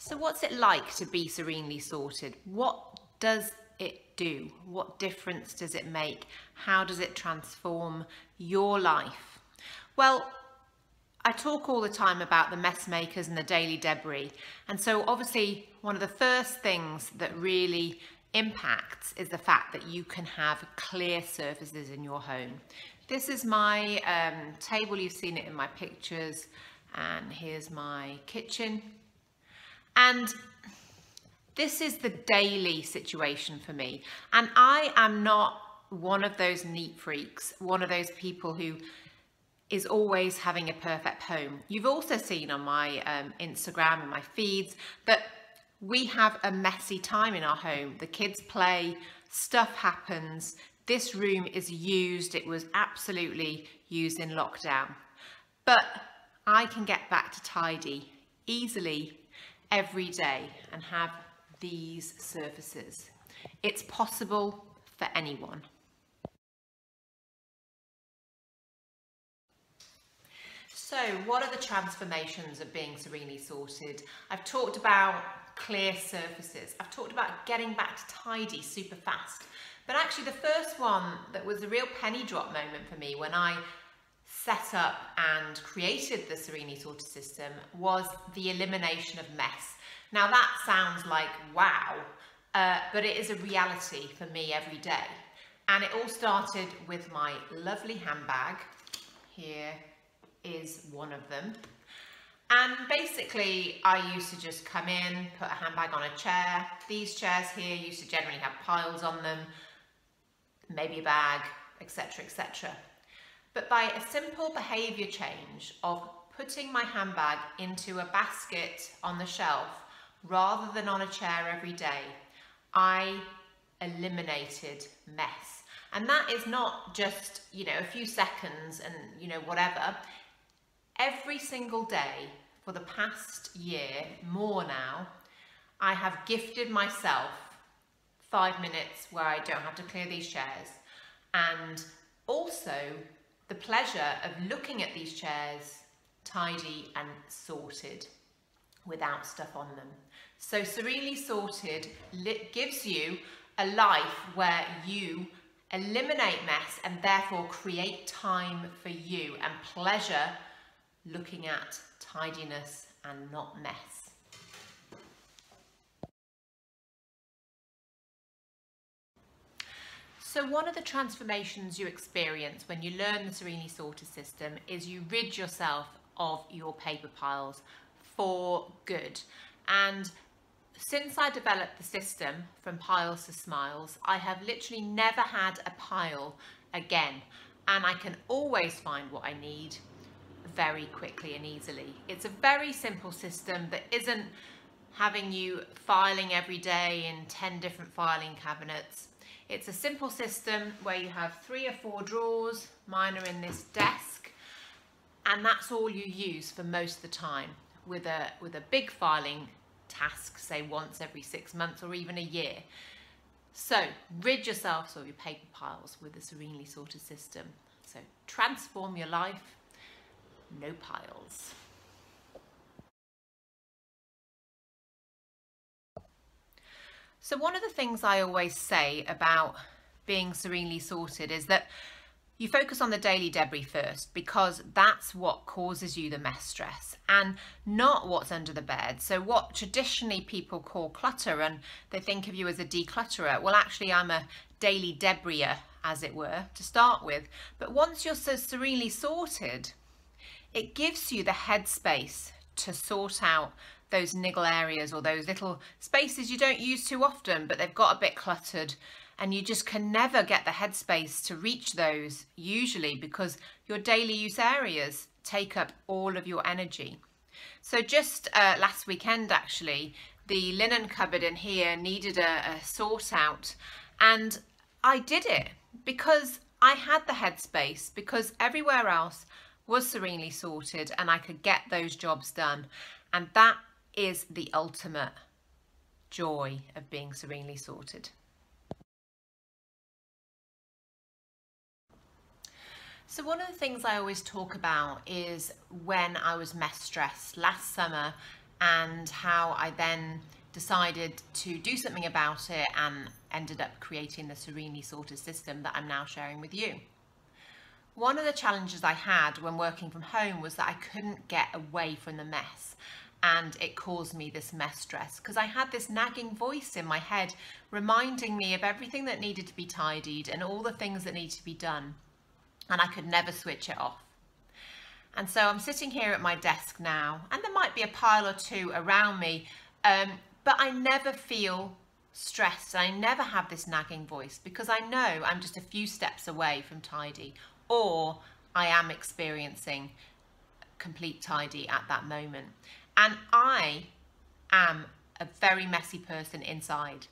So what's it like to be serenely sorted? What does it do? What difference does it make? How does it transform your life? Well, I talk all the time about the mess makers and the daily debris. And so obviously one of the first things that really impacts is the fact that you can have clear surfaces in your home. This is my table. You've seen it in my pictures. And here's my kitchen. And this is the daily situation for me. And I am not one of those neat freaks, one of those people who is always having a perfect home. You've also seen on my Instagram and my feeds that we have a messy time in our home. The kids play, stuff happens. This room is used. It was absolutely used in lockdown. But I can get back to tidy easily every day and have these surfaces. It's possible for anyone. So what are the transformations of being serenely sorted? I've talked about clear surfaces. I've talked about getting back to tidy super fast. But actually the first one that was a real penny drop moment for me when I set up and created the Serenely Sorted system was the elimination of mess. Now that sounds like wow, but it is a reality for me every day. And it all started with my lovely handbag. Here is one of them. And basically I used to just come in, put a handbag on a chair. These chairs here used to generally have piles on them, maybe a bag, etc., etc. But by a simple behaviour change of putting my handbag into a basket on the shelf rather than on a chair every day, I eliminated mess. And that is not just, a few seconds and, whatever. Every single day for the past year, more now, I have gifted myself 5 minutes where I don't have to clear these chairs. And also the pleasure of looking at these chairs tidy and sorted without stuff on them. So Serenely Sorted gives you a life where you eliminate mess and therefore create time for you and pleasure looking at tidiness and not mess. So one of the transformations you experience when you learn the Serenely Sorted system is you rid yourself of your paper piles for good. And since I developed the system from piles to smiles, I have literally never had a pile again. And I can always find what I need very quickly and easily. It's a very simple system that isn't having you filing every day in 10 different filing cabinets. It's a simple system where you have 3 or 4 drawers. Mine are in this desk, and that's all you use for most of the time, with a big filing task, say once every 6 months or even a year. So rid yourself of your paper piles with the Serenely Sorted system. So transform your life, no piles. So one of the things I always say about being serenely sorted is that you focus on the daily debris first, because that's what causes you the mess stress and not what's under the bed. So what traditionally people call clutter, and they think of you as a declutterer. Well, actually I'm a daily debriser, as it were, to start with. But once you're so serenely sorted, it gives you the headspace to sort out those niggle areas or those little spaces you don't use too often, but they've got a bit cluttered, and you just can never get the headspace to reach those usually because your daily use areas take up all of your energy. So just last weekend actually, the linen cupboard in here needed a sort out, and I did it because I had the headspace, because everywhere else was serenely sorted and I could get those jobs done. And that is the ultimate joy of being serenely sorted. So one of the things I always talk about is when I was mess stressed last summer and how I then decided to do something about it and ended up creating the Serenely Sorted system that I'm now sharing with you. One of the challenges I had when working from home was that I couldn't get away from the mess, and it caused me this mess stress because I had this nagging voice in my head reminding me of everything that needed to be tidied and all the things that needed to be done, and I could never switch it off. And so I'm sitting here at my desk now, and there might be a pile or two around me, but I never feel stressed. I never have this nagging voice because I know I'm just a few steps away from tidy, or I am experiencing complete tidy at that moment. And I am a very messy person inside.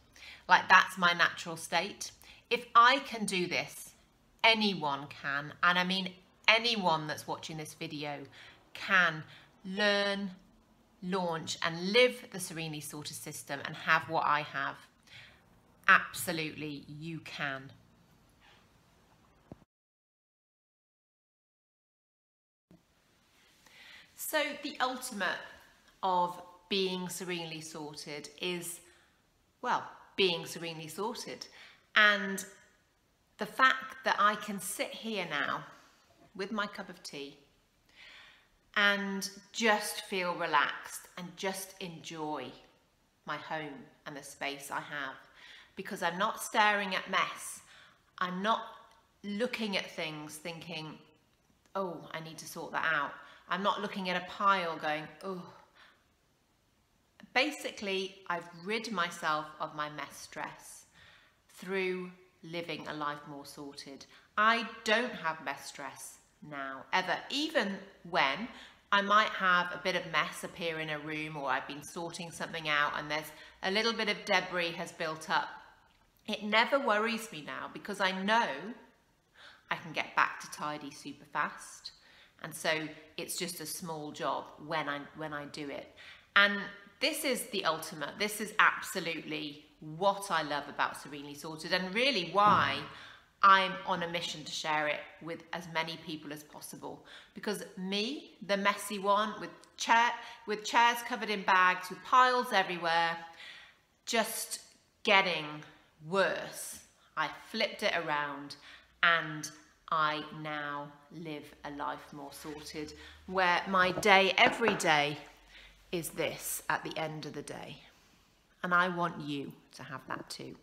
Like, that's my natural state. If I can do this, anyone can. And I mean, anyone that's watching this video can learn, launch and live the Serenely Sorted system and have what I have. Absolutely, you can. So the ultimate of being serenely sorted is, well, being serenely sorted. And the fact that I can sit here now with my cup of tea and just feel relaxed and just enjoy my home and the space I have, because I'm not staring at mess. I'm not looking at things thinking, oh, I need to sort that out. I'm not looking at a pile going, oh. Basically, I've rid myself of my mess stress through living a life more sorted. I don't have mess stress now, ever. Even when I might have a bit of mess appear in a room, or I've been sorting something out and there's a little bit of debris has built up, it never worries me now because I know I can get back to tidy super fast. And so it's just a small job when I do it. And this is the ultimate. This is absolutely what I love about Serenely Sorted, and really why I'm on a mission to share it with as many people as possible. Because me, the messy one, with chairs covered in bags, with piles everywhere, just getting worse. I flipped it around and I now live a life more sorted, where my day every day is this at the end of the day. And I want you to have that too.